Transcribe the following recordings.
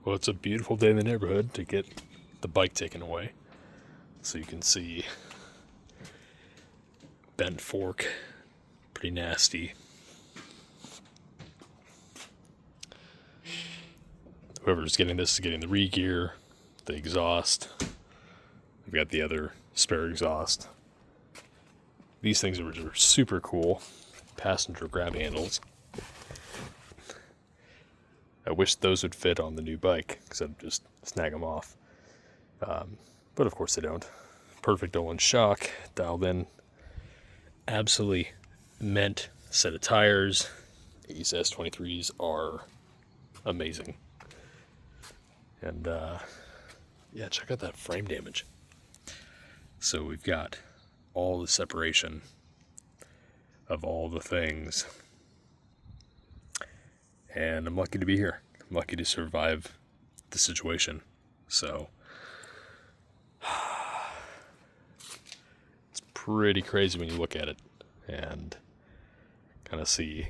Well, it's a beautiful day in the neighborhood to get the bike taken away. So you can see bent fork, pretty nasty. Whoever's getting this is getting the re-gear, the exhaust. We've got the other spare exhaust. These things are super cool. Passenger grab handles. I wish those would fit on the new bike, because I'd just snag them off. But of course they don't. Perfect Olin shock, dialed in. Absolutely mint set of tires. These S23s are amazing. And yeah, check out that frame damage. So we've got all the separation of all the things. And I'm lucky to be here. I'm lucky to survive the situation. So it's pretty crazy when you look at it and kind of see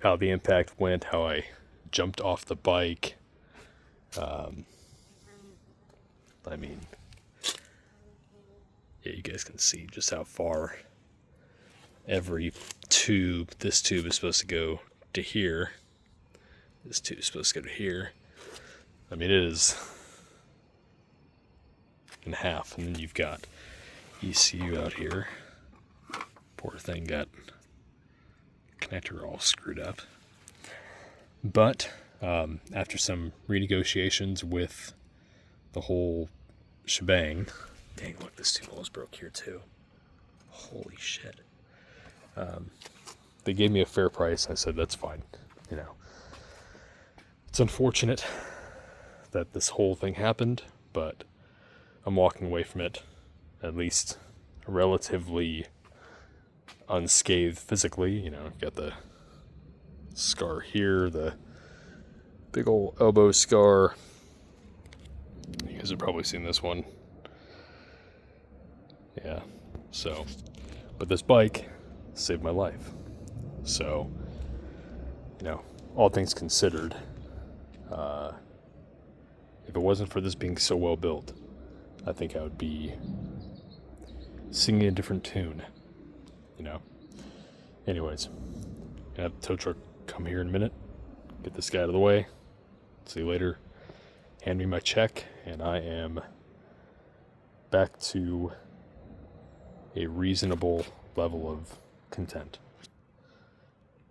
how the impact went, how I jumped off the bike. I mean, yeah, you guys can see just how far every tube, this tube is supposed to go to here. This tube is supposed to go to here. I mean, it is in half. And then you've got ECU out here. Poor thing got connector all screwed up. But after some renegotiations with the whole shebang, dang, look, this tube almost broke here too. Holy shit. They gave me a fair price. I said, that's fine. You know, it's unfortunate that this whole thing happened, but I'm walking away from it at least relatively unscathed physically. You know, I've got the scar here, the big old elbow scar. You guys have probably seen this one. Yeah, so, but this bike saved my life. So, you know, all things considered, if it wasn't for this being so well built, I think I would be singing a different tune, you know. Anyways, gonna have the tow truck come here in a minute, get this guy out of the way. See you later. Hand me my check, and I am back to a reasonable level of content.